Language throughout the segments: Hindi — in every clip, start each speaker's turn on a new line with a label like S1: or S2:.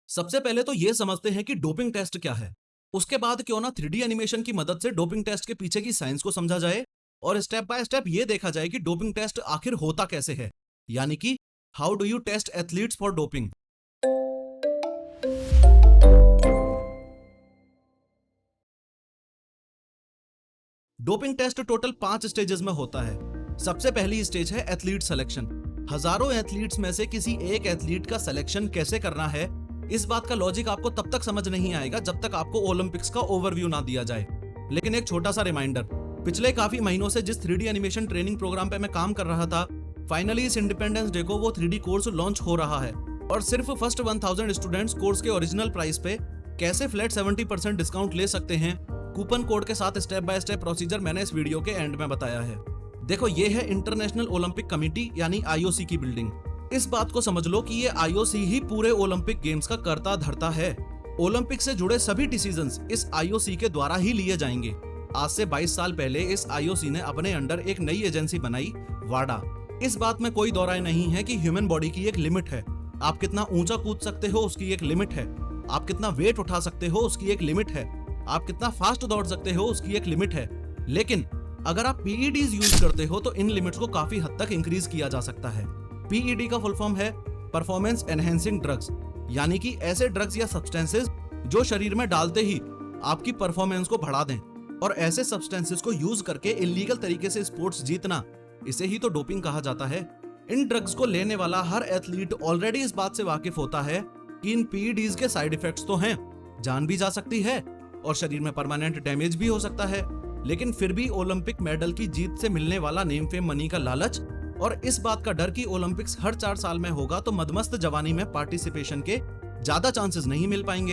S1: सबसे पहले तो ये समझते हैं कि डोपिंग टेस्ट क्या है। उसके बाद क्यों ना 3D एनिमेशन की मदद से डोपिंग टेस्ट के पीछे की साइंस को समझा जाए और स्टेप बाय स्टेप ये देखा जाए कि डोपिंग टेस्ट आखिर होता कैसे है, यानी कि how do you test athletes for doping. Doping test total 5 stages में होता है। सबसे पहली स्टेज है एथलीट सिलेक्शन। हजारों एथलीट्स में से किसी एक एथलीट का सिलेक्शन कैसे करना है, इस बात का लॉजिक आपको तब तक समझ नहीं आएगा जब तक आपको ओलंपिक्स का ओवरव्यू ना दिया जाए। लेकिन एक छोटा सा रिमाइंडर, पिछले काफी महीनों से जिस 3D एनिमेशन ट्रेनिंग प्रोग्राम पे मैं काम कर रहा था, फाइनली इस इंडिपेंडेंस डे को वो 3D कोर्स लॉन्च हो रहा है और सिर्फ फर्स्ट 1000 स्टूडेंट्स कोर्स के ओरिजिनल प्राइस पे कैसे फ्लैट 70% डिस्काउंट ले सकते हैं, कूपन कोड के साथ स्टेप बाय स्टेप प्रोसीजर मैंने इस वीडियो के एंड में बताया है। देखो, ये है इंटरनेशनल ओलंपिक कमेटी यानी IOC की बिल्डिंग। इस बात को समझ लो कि ये IOC ही पूरे ओलंपिक गेम्स का करता धरता है। ओलंपिक से जुड़े सभी डिसीजंस इस IOC के द्वारा ही लिए जाएंगे। आज से 22 साल पहले इस IOC ने अपने अंडर एक नई एजेंसी बनाई, वाडा। इस बात में कोई दो राय नहीं है कि ह्यूमन बॉडी की एक लिमिट है। आप कितना ऊंचा कूद सकते हो उसकी एक लिमिट है, आप कितना वेट उठा सकते हो उसकी एक लिमिट है, आप कितना फास्ट दौड़ सकते हो उसकी एक लिमिट है। लेकिन अगर आप PEDs यूज करते हो तो इन लिमिट्स को काफी हद तक इंक्रीज किया जा सकता है। PED का फुल फॉर्म है परफॉर्मेंस एनहेंसिंग ड्रग्स, यानी कि ऐसे ड्रग्स या सब्सटेंसेस जो शरीर में डालते ही आपकी परफॉर्मेंस को बढ़ा दें। और ऐसे सब्सटेंसेस को यूज करके इलीगल तरीके से स्पोर्ट्स जीतना, इसे ही तो डोपिंग कहा जाता है। इन ड्रग्स को लेने वाला हर एथलीट ऑलरेडी इस बात से वाकिफ होता है कि इन PEDs के साइड इफेक्ट्स तो हैं, जान भी जा सकती है और शरीर में परमानेंट डैमेज भी हो सकता है। लेकिन फिर भी ओलंपिक मेडल की जीत से मिलने वाला नेम फेम मनी का लालच और इस बात का डर कि ओलंपिक्स हर 4 साल में होगा तो मदमस्त जवानी में पार्टिसिपेशन के ज्यादा चांसेस नहीं मिल पाएंगे।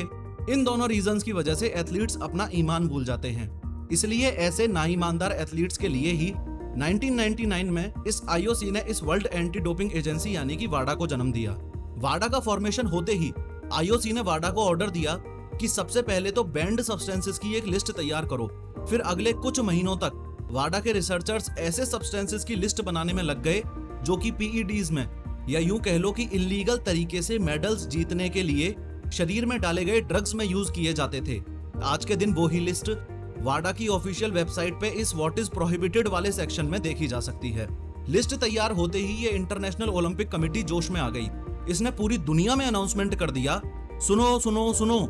S1: इन दोनों रीजंस की वजह से एथलीट्स अपना ईमान भूल जाते हैं। इसलिए ऐसे नाईमानदार एथलीट्स के लिए ही 1999 में इस IOC ने इस वर्ल्ड एंटी डोपिंग एजेंसी यानी कि वाडा को जन्म दिया। वाडा का फॉर्मेशन होते ही IOC ने वाडा को ऑर्डर दिया कि सबसे पहले तो बैंड सब्सटेंसेस की एक लिस्ट तैयार करो। फिर अगले कुछ महीनों तक वाडा के रिसर्चर्स ऐसे सब्सटेंसेस की लिस्ट बनाने में लग गए जो कि PEDs में, या यूं कह लो कि इलीगल तरीके से मेडल्स जीतने के लिए शरीर में डाले गए ड्रग्स में यूज किए जाते थे। आज के दिन वो ही लिस्ट वाडा की ऑफिशियल वेबसाइट पे इस व्हाट इज प्रोहिबिटेड वाले सेक्शन में देखी जा सकती है। लिस्ट तैयार होते ही ये इंटरनेशनल ओलंपिक कमेटी जोश में आ गई। इसने पूरी दुनिया में अनाउंसमेंट कर दिया, सुनो सुनो सुनो,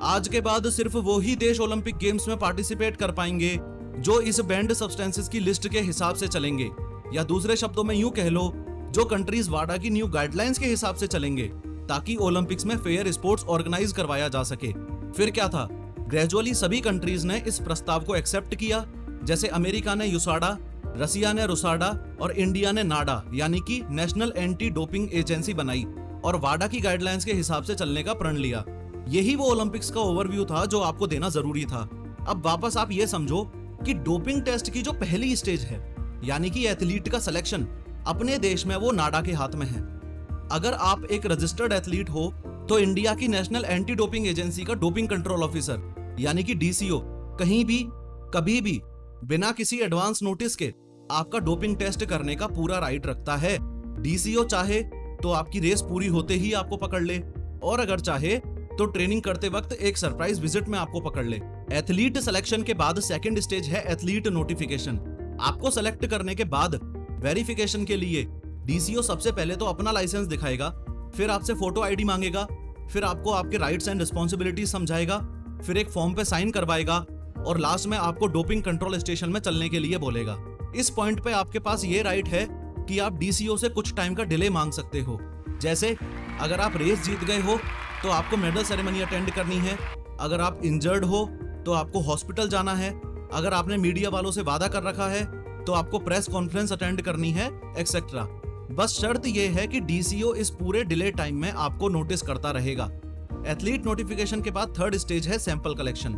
S1: आज के बाद सिर्फ वो ही देश ओलंपिक गेम्स में पार्टिसिपेट कर पाएंगे जो इस बैंड सब्सटेंसेस की लिस्ट के हिसाब से चलेंगे, या दूसरे शब्दों में यूं कह लो, जो कंट्रीज वाडा की न्यू गाइडलाइंस के हिसाब से चलेंगे ताकि ओलंपिक्स में फेयर स्पोर्ट्स ऑर्गेनाइज करवाया जा सके। फिर क्या था, ग्रेजुअली सभी कंट्रीज ने इस प्रस्ताव को एक्सेप्ट किया। जैसे अमेरिका ने यूसाडा, रसिया ने रुसाडा और इंडिया ने नाडा यानी कि नेशनल एंटी डोपिंग एजेंसी बनाई और वाडा की गाइडलाइंस के हिसाब से चलने का प्रण लिया। यही वो ओलंपिक्स का ओवरव्यू था जो आपको देना जरूरी था। अब वापस आप ये समझो कि डोपिंग टेस्ट की जो पहली स्टेज है यानी कि एथलीट का सिलेक्शन, अपने देश में वो नाडा के हाथ में है। अगर आप एक रजिस्टर्ड एथलीट हो तो इंडिया की नेशनल एंटी डोपिंग एजेंसी का डोपिंग कंट्रोल ऑफिसर यानी कि DCO कहीं भी कभी भी बिना किसी एडवांस नोटिस के आपका डोपिंग टेस्ट करने का पूरा राइट रखता है। DCO चाहे तो आपकी रेस पूरी होते ही आपको पकड़ ले और अगर चाहे तो ट्रेनिंग करते वक्त एक सरप्राइज विजिट में आपको पकड़ ले। एथलीट सिलेक्शन के बाद सेकंड स्टेज है एथलीट नोटिफिकेशन। आपको सेलेक्ट करने के बाद वेरिफिकेशन के लिए DCO सबसे पहले तो अपना लाइसेंस दिखाएगा, फिर आपसे फोटो ID मांगेगा, फिर आपको आपके राइट्स एंड रिस्पॉन्सिबिलिटीज समझाएगा, फिर एक फॉर्म पे साइन करवाएगा और लास्ट में आपको डोपिंग कंट्रोल स्टेशन में चलने के लिए बोलेगा। इस पॉइंट पे आपके पास ये राइट है कि आप DCO से कुछ टाइम का डिले मांग सकते हो। जैसे अगर आप रेस जीत गए हो तो आपको मेडल सेरेमनी अटेंड करनी है, अगर आप इंजर्ड हो तो आपको हॉस्पिटल जाना है, अगर आपने मीडिया वालों से वादा कर रखा है तो आपको प्रेस कॉन्फ्रेंस अटेंड करनी है, एक्सेट्रा। बस शर्त यह है कि DCO इस पूरे डिले टाइम में आपको नोटिस करता रहेगा। एथलीट नोटिफिकेशन के बाद थर्ड स्टेज है सैंपल कलेक्शन।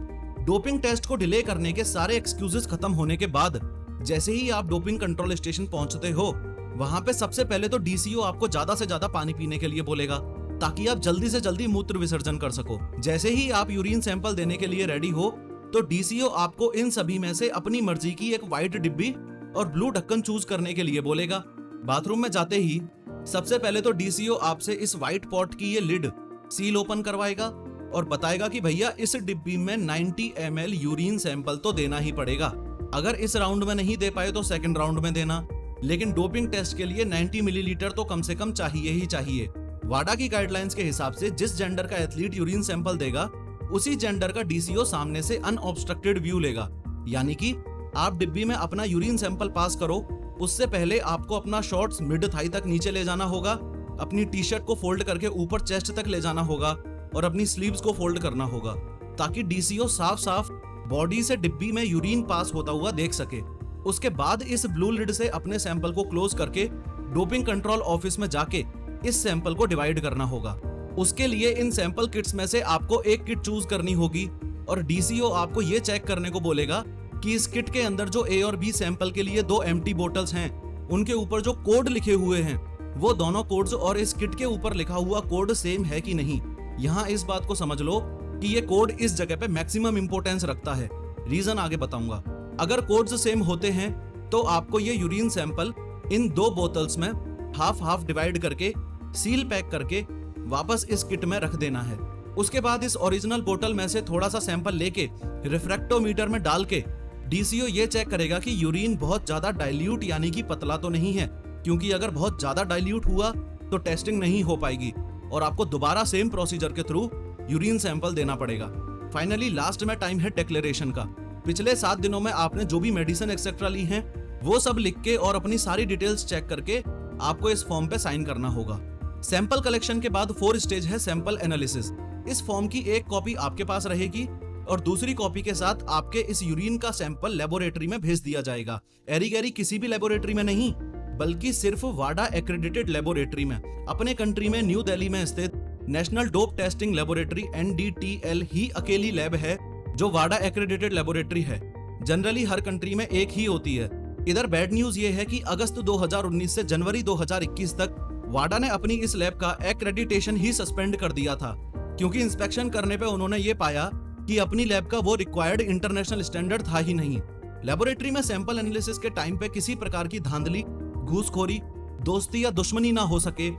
S1: डोपिंग टेस्ट को डिले करने के सारे एक्सक्यूजेस खत्म होने के बाद जैसे ही आप डोपिंग कंट्रोल स्टेशन पहुंचते हो, वहां पे सबसे पहले तो DCO आपको ज्यादा से ज्यादा पानी पीने के लिए बोलेगा ताकि आप जल्दी से जल्दी मूत्र विसर्जन कर सको। जैसे ही आप यूरिन सैंपल देने के लिए रेडी हो तो DCO आपको इन सभी में से अपनी मर्जी की एक व्हाइट डिब्बी और ब्लू ढक्कन चूज करने के लिए बोलेगा। बाथरूम में जाते ही सबसे पहले तो DCO आपसे इस व्हाइट पॉट की ये लिड सील ओपन करवाएगा और बताएगा कि भैया इस डिब्बी में 90 ml यूरिन सैंपल तो देना ही पड़ेगा। अगर इस राउंड में नहीं दे पाए तो सेकंड राउंड में देना, लेकिन डोपिंग टेस्ट के लिए 90 मिलीलीटर तो कम से कम चाहिए ही चाहिए। वाडा की गाइडलाइंस के हिसाब से जिस जेंडर का एथलीट यूरिन सैंपल देगा उसी जेंडर का डीसीओ सामने से अनऑब्स्ट्रक्टेड व्यू लेगा। यानी कि आप डिब्बी में अपना यूरिन सैंपल पास करो, उससे पहले आपको अपना शॉर्ट्स मिड थाई तक नीचे ले जाना होगा, अपनी टी शर्ट को फोल्ड करके ऊपर चेस्ट तक ले जाना होगा और अपनी स्लीव्स को फोल्ड करना होगा, ताकि डीसीओ साफ साफ बॉडी से डिब्बी में यूरिन पास होता हुआ देख सके। उसके बाद इस ब्लू लिड से अपने सैंपल को क्लोज करके डोपिंग कंट्रोल ऑफिस में जाके इस सैंपल को डिवाइड करना होगा। उसके लिए इन सैंपल किट्स में से आपको एक किट चूज करनी होगी और डीसीओ आपको ये चेक करने को बोलेगा कि इस किट के अंदर जो ए और बी सैंपल के लिए 2 एम्प्टी बोतल्स हैं, उनके ऊपर जो कोड लिखे हुए हैं वो दोनों कोड्स और इस किट के ऊपर लिखा हुआ कोड सेम है कि नहीं। यहाँ इस बात को समझ लो कि ये कोड इस जगह पे मैक्सिमम इंपोर्टेंस रखता है। रीजन आगे बताऊंगा। अगर कोड्स सेम होते हैं तो आपको ये यूरिन सैंपल इन 2 बोतल्स में हाफ हाफ डिवाइड करके सील पैक करके वापस इस किट में रख देना है। उसके बाद इस ओरिजिनल बोतल में से थोड़ा सा सैंपल लेके रिफ्रैक्टोमीटर में डाल के डीसीओ ये चेक करेगा कि यूरिन बहुत ज्यादा डाइल्यूट यानी कि पतला तो नहीं है, क्योंकि अगर बहुत ज्यादा डाइल्यूट हुआ तो टेस्टिंग नहीं हो पाएगी और आपको दोबारा सेम प्रोसीजर के थ्रू यूरिन सैंपल देना पड़ेगा। फाइनली लास्ट में टाइम है डिक्लेरेशन का। पिछले 7 दिनों में आपने जो भी मेडिसिन एक्सेट्रा ली हैं वो सब लिख के और अपनी सारी डिटेल्स चेक करके आपको इस फॉर्म पे साइन करना होगा। सैंपल कलेक्शन के बाद 4 स्टेज है सैंपल एनालिसिस। इस फॉर्म की एक कॉपी आपके पास रहेगी और दूसरी कॉपी के साथ आपके इस यूरिन का सैंपल लेबोरेटरी में भेज दिया जाएगा। एरी गैरी किसी भी लेबोरेटरी में नहीं, बल्कि सिर्फ वाडा एक्रेडिटेड लेबोरेटरी में। अपने कंट्री में न्यू दिल्ली में स्थित national dope testing laboratory NDTL ही अकेली लैब है जो वाडा एक्रेडिटेड लेबोरेटरी है। जनरली हर कंट्री में एक ही होती है। इधर बैड न्यूज ये है कि अगस्त 2019 से जनवरी 2021 तक वाडा ने अपनी इस लैब का एक्रेडिटेशन ही सस्पेंड कर दिया था, क्योंकि इंस्पेक्शन करने पे उन्होंने ये पाया कि अपनी लैब का वो रिक्वायर्ड इंटरनेशनल स्टैंडर्ड था ही नहीं। लेबोरेटरी में सैंपल एनालिसिस के टाइम पे किसी प्रकार की धांधली, घूसखोरी, दोस्ती या दुश्मनी ना हो सके,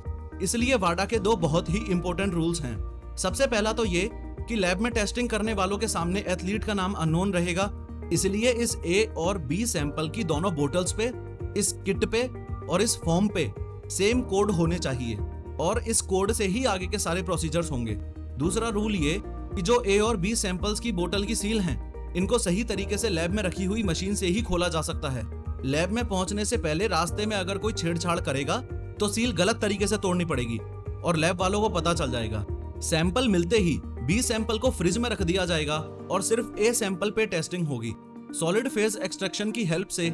S1: इसलिए वाडा के 2 बहुत ही इंपॉर्टेंट रूल्स हैं। सबसे पहला तो ये कि लैब में टेस्टिंग करने वालों के सामने एथलीट का नाम अननोन रहेगा, इसलिए इस A और B सैंपल की दोनों बोतल्स पे, इस किट पे और इस फॉर्म पे सेम कोड होने चाहिए और इस कोड से ही आगे के सारे प्रोसीजर्स होंगे। दूसरा रूल ये कि जो A और B सैंपल्स की बोतल की सील हैं, इनको सही तरीके से लैब में रखी हुई मशीन से ही खोला जा सकता है। लैब में पहुंचने से पहले रास्ते में अगर कोई छेड़छाड़ करेगा तो सील गलत तरीके से तोड़नी पड़ेगी और लैब वालों को पता चल जाएगा। सैंपल मिलते ही B सैंपल को फ्रिज में रख दिया जाएगा और सिर्फ A सैंपल पे टेस्टिंग होगी। सॉलिड फेज एक्सट्रैक्शन की हेल्प से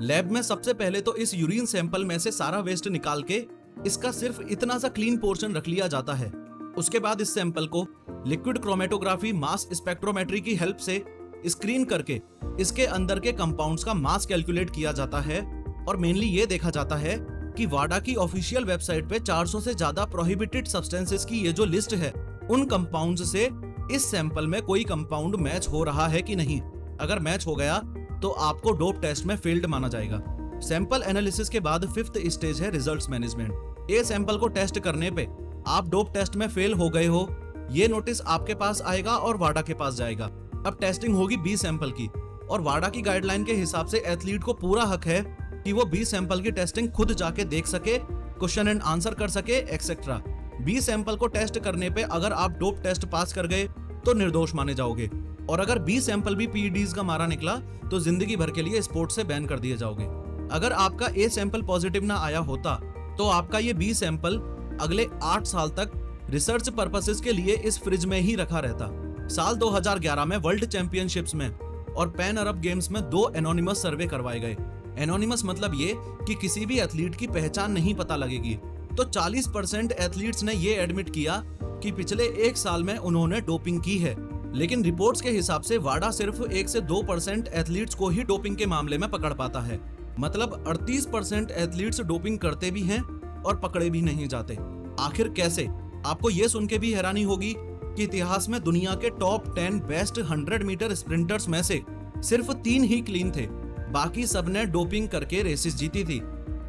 S1: लैब में सबसे पहले तो इस यूरिन सैंपल में से सारा वेस्ट निकाल के इसका सिर्फ इतना सा क्लीन पोर्शन रख लिया जाता है। उसके बाद इस सैंपल को लिक्विड क्रोमेटोग्राफी मास स्पेक्ट्रोमेट्री की हेल्प से स्क्रीन करके इसके अंदर के कंपाउंड्स का मास कैलकुलेट किया जाता है और मेनली ये देखा जाता है कि वाडा की ऑफिशियल वेबसाइट पे 400 से ज्यादा प्रोहिबिटेड सब्सटेंसेस की ये जो लिस्ट है, उन कंपाउंड्स से इस सैंपल में कोई कंपाउंड मैच हो रहा है कि नहीं। अगर मैच हो गया तो आपको डोप टेस्ट में फेल्ड माना जाएगा। सैंपल एनालिसिस के बाद 5th स्टेज है रिजल्ट्स मैनेजमेंट। ए सैंपल को टेस्ट करने पे आप डोप टेस्ट में फेल हो गए हो, ये नोटिस आपके पास आएगा और वाडा के पास जाएगा। अब टेस्टिंग होगी बी सैंपल की और वाडा की गाइडलाइन के हिसाब से एथलीट को पूरा हक है कि वो बी सैंपल की टेस्टिंग खुद जाके देख सके, क्वेश्चन एंड आंसर कर सके एक्सेट्रा। बी सैंपल को टेस्ट करने पे अगर आप डोप टेस्ट पास कर गए तो निर्दोष माने जाओगे और अगर बी सैंपल भी PEDs का मारा निकला तो जिंदगी भर के लिए स्पोर्ट से बैन कर दिए जाओगे। अगर आपका ए सैंपल पॉजिटिव ना आया होता तो आपका ये बी सैंपल अगले 8 साल तक रिसर्च पर्पसेस के लिए इस फ्रिज में ही रखा रहता। साल 2011 में वर्ल्ड चैंपियनशिप्स में और पैन अरब गेम्स में 2 एनोनिमस सर्वे करवाए गए। एनोनिमस मतलब ये कि किसी भी एथलीट की पहचान नहीं पता लगेगी। तो 40% एथलीट्स ने ये एडमिट किया कि पिछले 1 साल में उन्होंने डोपिंग की है, लेकिन रिपोर्ट्स के हिसाब से वाडा सिर्फ 1 से 2% एथलीट्स को ही डोपिंग के मामले में पकड़ पाता है। मतलब 38% एथलीट्स डोपिंग करते भी हैं और पकड़े भी नहीं जाते। आखिर कैसे? आपको ये सुन के भी हैरानी होगी कि इतिहास में दुनिया के टॉप 10 बेस्ट 100 मीटर स्प्रिंटर्स में से सिर्फ 3 ही क्लीन थे, बाकी सब ने डोपिंग करके रेसेस जीती थी।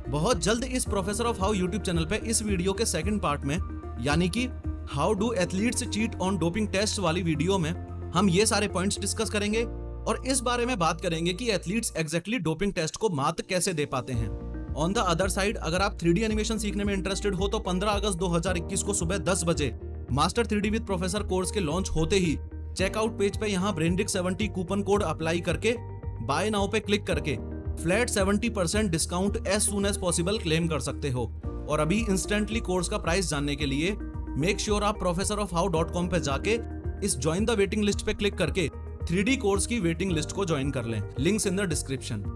S1: बहुत जल्द इस professor of how YouTube channel पे इस वीडियो के सेकंड पार्ट में, यानी कि how do athletes cheat on doping test वाली वीडियो में हम ये सारे पॉइंट्स डिस्कस करेंगे और इस बारे में बात करेंगे कि एथलीट्स एग्जैक्टली डोपिंग टेस्ट को मात कैसे दे पाते हैं। ऑन द अदर साइड, अगर आप 3D एनिमेशन सीखने में इंटरेस्टेड हो तो 15 अगस्त 2021 को सुबह 10 बजे master 3D with professor course के लॉन्च होते ही चेकआउट पेज पे यहाँ ब्रेनडिक 70 कूपन कोड अप्लाई करके बाय नाउ पे क्लिक करके flat 70% discount as soon as possible claim कर सकते हो। और अभी इंस्टेंटली कोर्स का प्राइस जानने के लिए मेक श्योर आप professorofhow.com पे जाके इस ज्वाइन द वेटिंग लिस्ट पे क्लिक करके 3D कोर्स की वेटिंग लिस्ट को ज्वाइन कर लें। Links in the description.